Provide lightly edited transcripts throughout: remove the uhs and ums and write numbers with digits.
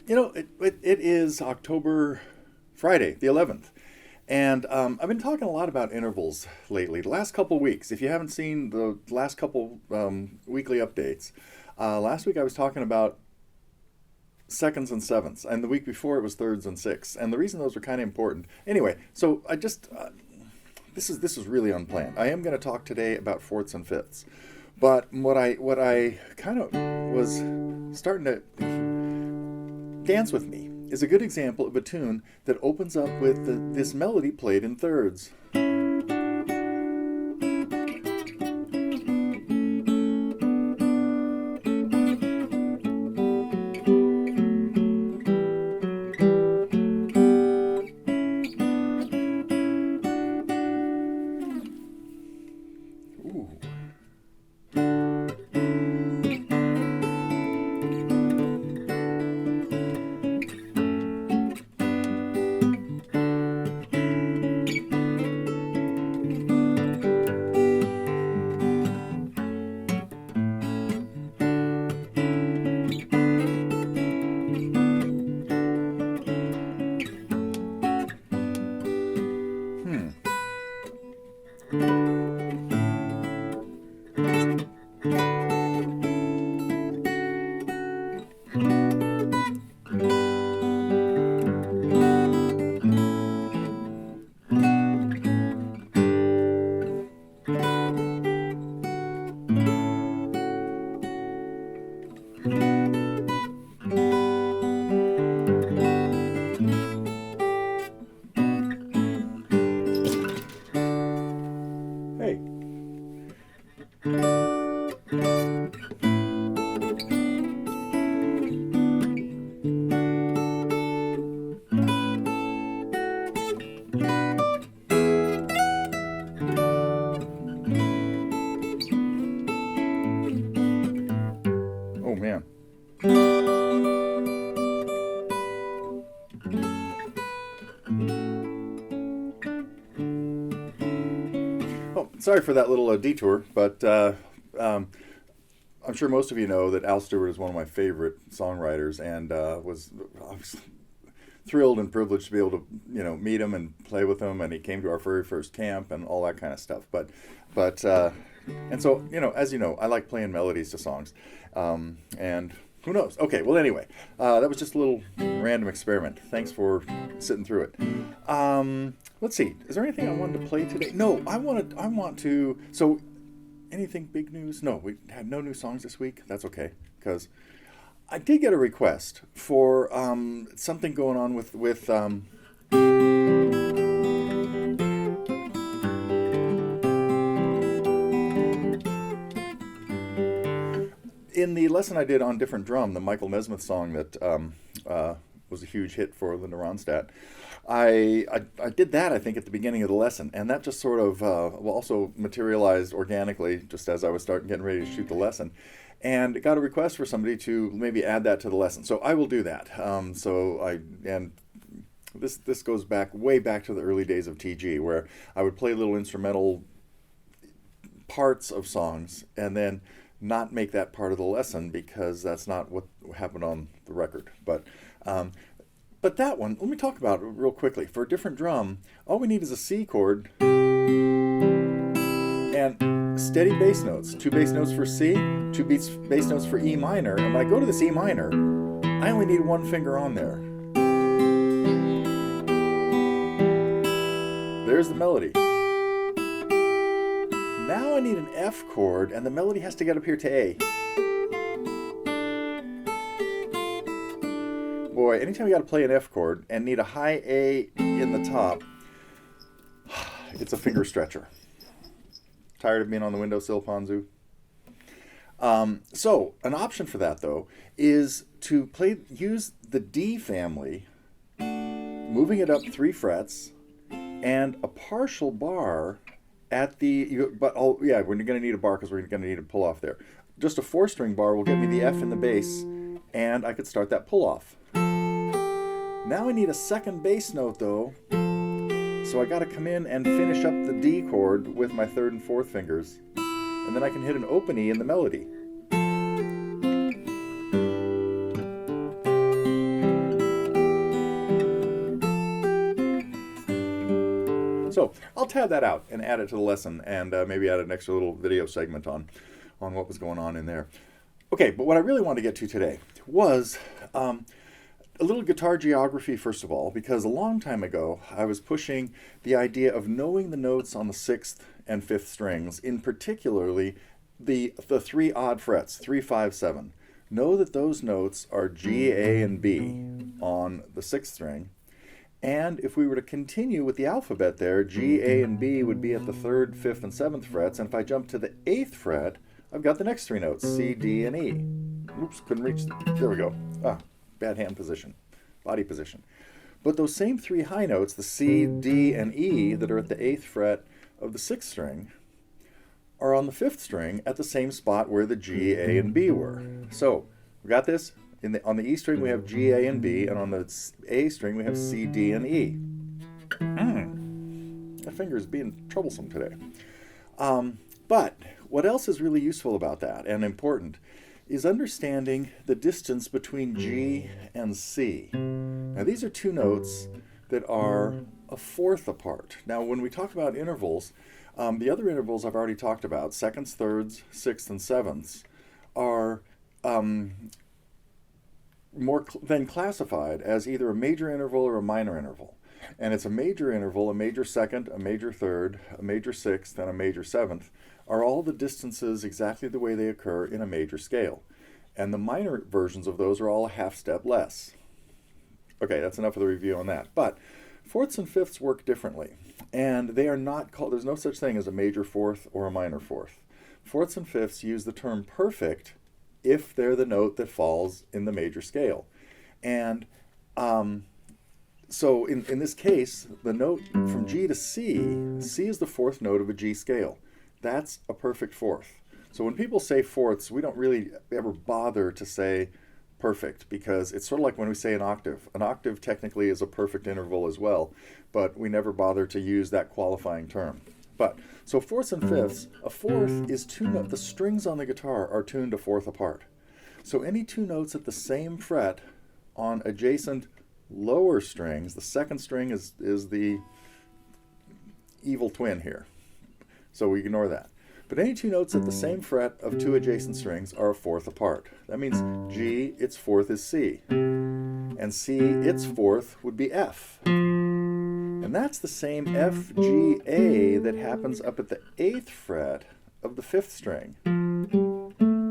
It is Friday, the 11th. And I've been talking a lot about intervals lately. The last couple weeks, if you haven't seen the last couple weekly updates, last week I was talking about seconds and sevenths, and the week before it was thirds and sixths. And the reason those are kind of important. Anyway, so I just this is really unplanned. I am going to talk today about fourths and fifths, but what I kind of was starting to dance with me is a good example of a tune that opens up with this melody played in thirds. Ooh. Hey. Oh man. Oh, sorry for that little detour, but I'm sure most of you know that Al Stewart is one of my favorite songwriters, and I was thrilled and privileged to be able to meet him and play with him, and he came to our very first camp and all that kind of stuff. But and so as you know, I like playing melodies to songs, and who knows? Okay, well anyway, that was just a little random experiment. Thanks for sitting through it. Let's see. Is there anything I wanted to play today? No, I want to. So, anything big news? No, we had no new songs this week. That's okay, because I did get a request for something going on with in the lesson I did on different drum, the Michael Nesmith song that was a huge hit for Linda Ronstadt. I did that, I think, at the beginning of the lesson, and that just sort of also materialized organically just as I was getting ready to shoot the lesson, and got a request for somebody to maybe add that to the lesson. So I will do that. This goes way back to the early days of TG, where I would play little instrumental parts of songs and then not make that part of the lesson because that's not what happened on the record. But that one, let me talk about it real quickly. For a different drum, all we need is a C chord and steady bass notes. 2 bass notes for C, 2 bass notes for E minor. And when I go to this E minor, I only need 1 finger on there. There's the melody. Now I need an F chord, and the melody has to get up here to A. Boy, anytime you got to play an F chord and need a high A in the top, it's a finger stretcher. Tired of being on the windowsill, Ponzu? So, an option for that, though, is to use the D family, moving it up 3 frets, and a partial bar at the, we're going to need a bar because we're going to need a pull off there. Just a 4-string bar will get me the F in the bass, and I could start that pull off. Now I need a second bass note though, so I got to come in and finish up the D chord with my 3rd and 4th fingers, and then I can hit an open E in the melody. So I'll tab that out and add it to the lesson, and maybe add an extra little video segment on what was going on in there. Okay, but what I really wanted to get to today was a little guitar geography, first of all, because a long time ago I was pushing the idea of knowing the notes on the 6th and 5th strings, in particularly the three odd frets, 3, 5, 7. Know that those notes are G, A, and B on the 6th string. And if we were to continue with the alphabet there, G, A, and B would be at the 3rd, 5th, and 7th frets. And if I jump to the 8th fret, I've got the next three notes, C, D, and E. Oops, couldn't reach. There we go. Bad hand position, body position. But those same three high notes, the C, D, and E, that are at the 8th fret of the 6th string, are on the 5th string at the same spot where the G, A, and B were. So, we got this? On the E string we have G, A, and B, and on the A string we have C, D, and E. My finger is being troublesome today. But what else is really useful about that, and important, is understanding the distance between G and C. Now these are two notes that are a fourth apart. Now when we talk about intervals, the other intervals I've already talked about, seconds, thirds, sixths, and sevenths, are more than classified as either a major interval or a minor interval. And it's a major interval, a major second, a major third, a major sixth, and a major seventh are all the distances exactly the way they occur in a major scale. And the minor versions of those are all a half step less. Okay, that's enough of the review on that. But fourths and fifths work differently. And they are not called, there's no such thing as a major fourth or a minor fourth. Fourths and fifths use the term perfect if they're the note that falls in the major scale. And so in this case, the note from G to C, C is the fourth note of a G scale. That's a perfect fourth. So when people say fourths, we don't really ever bother to say perfect, because it's sort of like when we say an octave. An octave technically is a perfect interval as well, but we never bother to use that qualifying term. But so fourths and fifths, a fourth is two notes. The strings on the guitar are tuned a fourth apart. So any two notes at the same fret on adjacent lower strings, the second string is the evil twin here. So we ignore that. But any two notes at the same fret of two adjacent strings are a fourth apart. That means G, its fourth is C. And C, its fourth would be F. And that's the same F, G, A that happens up at the 8th fret of the 5th string.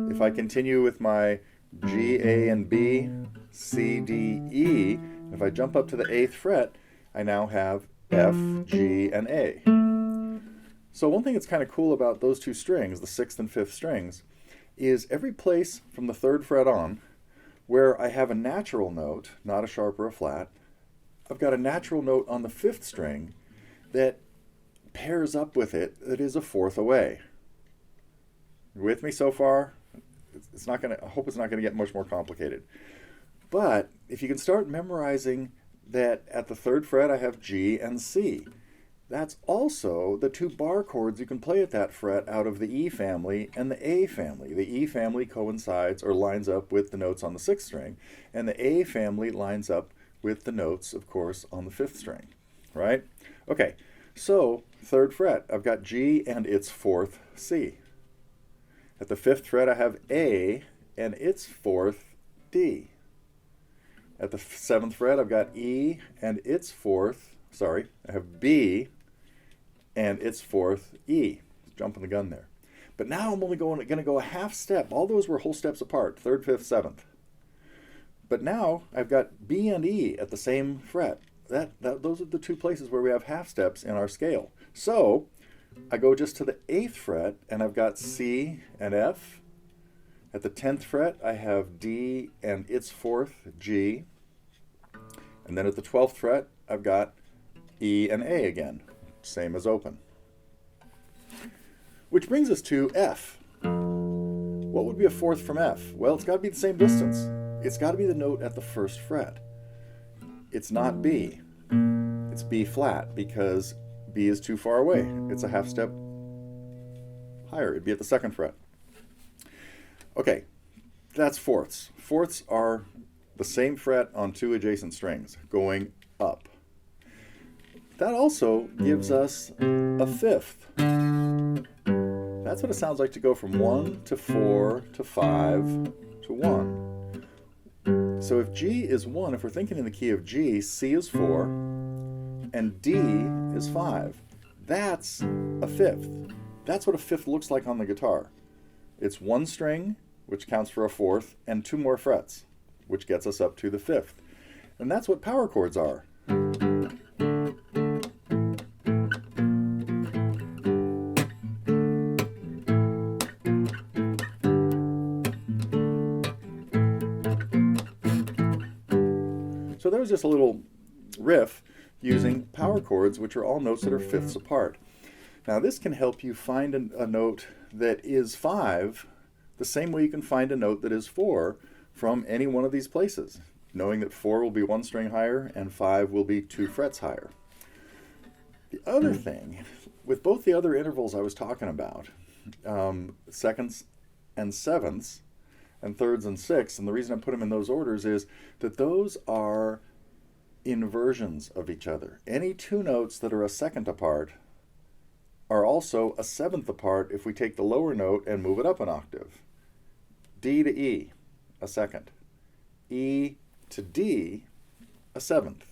If I continue with my G, A, and B, C, D, E, if I jump up to the 8th fret, I now have F, G, and A. So one thing that's kind of cool about those two strings, the 6th and 5th strings, is every place from the 3rd fret on where I have a natural note, not a sharp or a flat, I've got a natural note on the 5th string that pairs up with it that is a fourth away. You with me so far? It's not going to, I hope it's not going to get much more complicated. But if you can start memorizing that at the 3rd fret I have G and C, that's also the two bar chords you can play at that fret out of the E family and the A family. The E family coincides or lines up with the notes on the 6th string, and the A family lines up with the notes, of course, on the 5th string, right? Okay, so 3rd fret, I've got G and its fourth C. At the 5th fret, I have A and its fourth D. At the 7th fret, I've got E and its fourth, I have B and its fourth E. Jumping the gun there. But now I'm only going to go a half step. All those were whole steps apart, 3rd, 5th, 7th. But now I've got B and E at the same fret. Those are the two places where we have half steps in our scale. So I go just to the 8th fret and I've got C and F. At the 10th fret I have D and its fourth G. And then at the 12th fret I've got E and A again, same as open. Which brings us to F. What would be a fourth from F? Well, it's got to be the same distance. It's got to be the note at the 1st fret. It's not B. It's B flat because B is too far away. It's a half step higher. It'd be at the 2nd fret. Okay, that's fourths. Fourths are the same fret on two adjacent strings going up. that also gives us a fifth. That's what it sounds like to go from 1 to 4 to 5 to 1. So if G is 1, if we're thinking in the key of G, C is 4, and D is 5. That's a fifth. That's what a fifth looks like on the guitar. It's one string, which counts for a fourth, and 2 more frets, which gets us up to the fifth. And that's what power chords are. So there was just a little riff using power chords, which are all notes that are fifths apart. Now this can help you find a note that is 5 the same way you can find a note that is 4 from any one of these places, knowing that 4 will be 1 string higher and 5 will be 2 frets higher. The other thing, with both the other intervals I was talking about, seconds and sevenths, and thirds and sixths, and the reason I put them in those orders is that those are inversions of each other. Any 2 notes that are a second apart are also a seventh apart if we take the lower note and move it up an octave. D to E, a second. E to D, a seventh.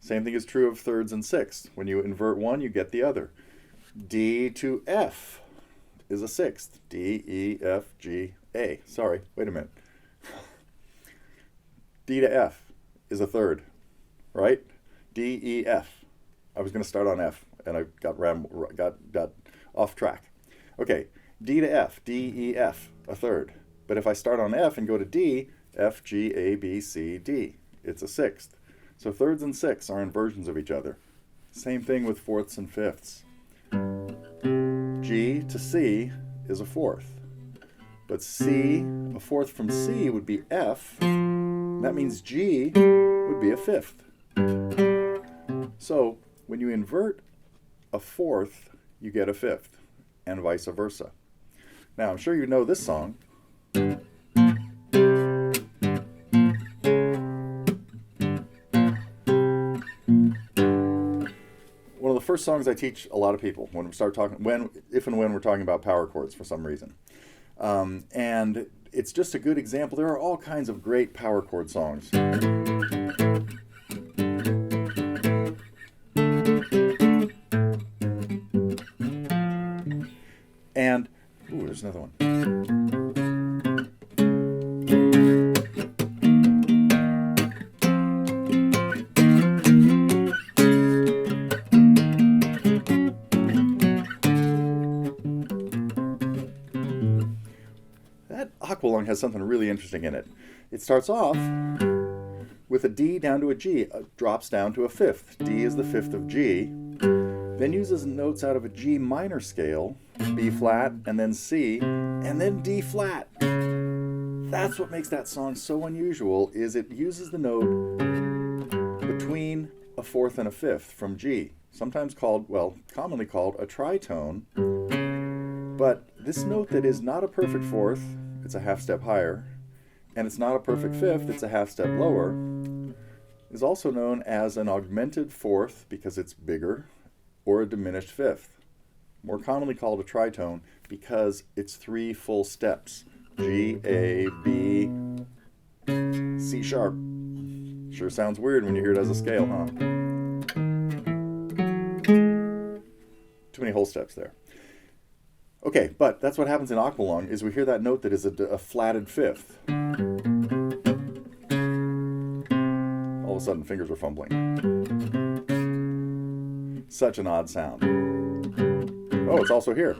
Same thing is true of thirds and sixths. When you invert one, you get the other. D to F is a sixth. D, E, F, G, A. Sorry, wait a minute. D to F is a third, right? D, E, F. I was going to start on F, and I got off track. Okay, D to F, D, E, F, a third. But if I start on F and go to D, F, G, A, B, C, D. It's a sixth. So thirds and sixths are inversions of each other. Same thing with fourths and fifths. G to C is a fourth. But C, a fourth from C would be F. That means G would be a fifth. So when you invert a fourth, you get a fifth, and vice versa. Now, I'm sure you know this song. One of the first songs I teach a lot of people when we start talking, if and when we're talking about power chords for some reason. And it's just a good example. There are all kinds of great power chord songs. And, ooh, there's another one. That aqualung has something really interesting in it. It starts off with a D down to a G, drops down to a fifth. D is the fifth of G. Then uses notes out of a G minor scale, B flat, and then C, and then D flat. That's what makes that song so unusual, is it uses the note between a fourth and a fifth from G, sometimes called, well, commonly called a tritone. But this note that is not a perfect fourth, it's a half step higher, and it's not a perfect fifth, it's a half step lower, is also known as an augmented fourth because it's bigger, or a diminished fifth, more commonly called a tritone because it's 3 full steps. G, A, B, C sharp. Sure sounds weird when you hear it as a scale, huh? Too many whole steps there. Okay, but that's what happens in aqualung, is we hear that note that is a flatted fifth. All of a sudden, fingers are fumbling. Such an odd sound. Oh, it's also here.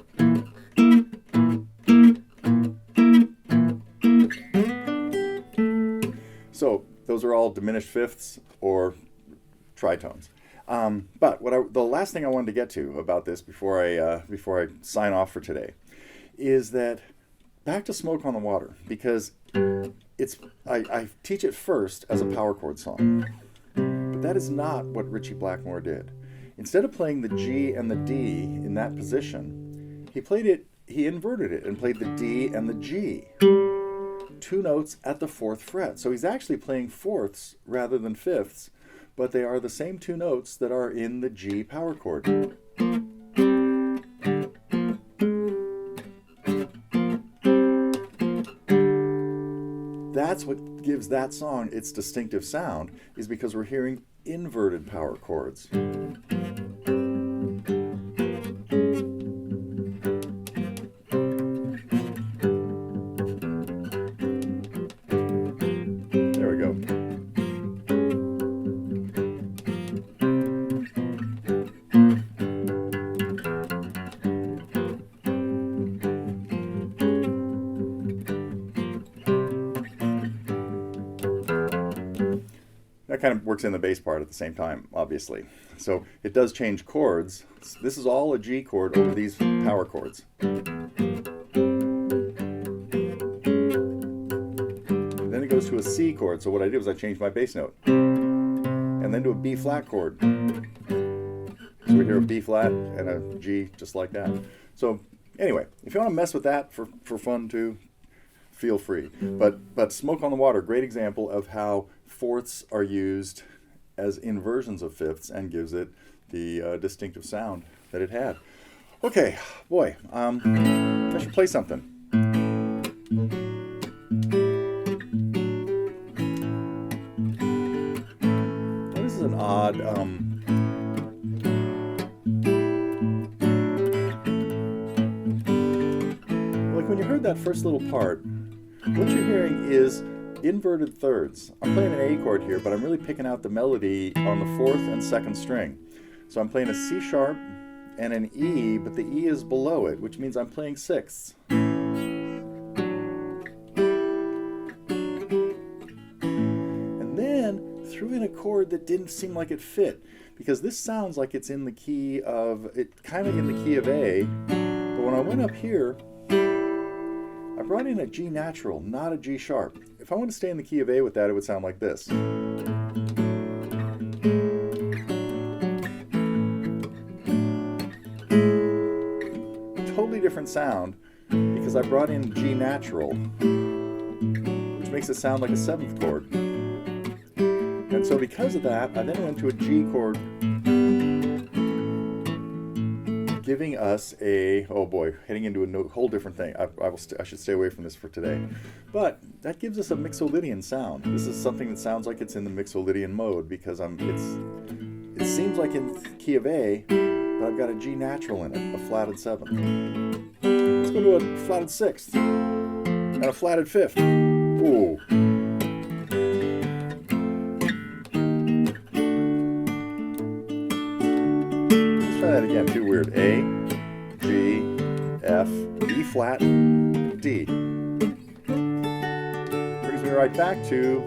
So those are all diminished fifths or tritones. But the last thing I wanted to get to about this before I sign off for today is that back to Smoke on the Water, because I teach it first as a power chord song, but that is not what Ritchie Blackmore did. Instead of playing the G and the D in that position, he inverted it and played the D and the G, 2 notes at the 4th fret. So he's actually playing fourths rather than fifths, but they are the same two notes that are in the G power chord. That's what gives that song its distinctive sound, is because we're hearing inverted power chords. There we go. That kind of works in the bass part at the same time, obviously. So it does change chords. This is all a G chord over these power chords. Then it goes to a C chord. So what I did was I changed my bass note. And then to a B flat chord. So we hear a B flat and a G just like that. So anyway, if you want to mess with that for fun too, feel free. But Smoke on the Water, great example of how fourths are used as inversions of fifths and gives it the distinctive sound that it had. Okay, boy, I should play something. Well, this is an odd, like when you heard that first little part, what you're hearing is inverted thirds. I'm playing an A chord here, but I'm really picking out the melody on the fourth and second string. So I'm playing a C sharp and an E, but the E is below it, which means I'm playing sixths. And then threw in a chord that didn't seem like it fit, because this sounds like it's in the key of, it kind of in the key of A, but when I went up here, I brought in a G natural, not a G sharp. If I want to stay in the key of A with that, it would sound like this. Totally different sound because I brought in G natural, which makes it sound like a seventh chord. And so because of that, I then went to a G chord, giving us a, oh boy, heading into a whole different thing. I should stay away from this for today. But that gives us a Mixolydian sound. This is something that sounds like it's in the Mixolydian mode because it seems like in the key of A, but I've got a G natural in it, a flatted seventh. Let's go to a flatted sixth and a flatted fifth. Ooh. That again, too weird. A, G, F, E flat, D. Brings me right back to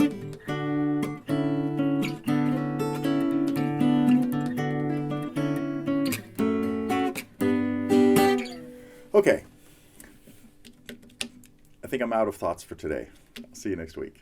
okay. I think I'm out of thoughts for today. I'll see you next week.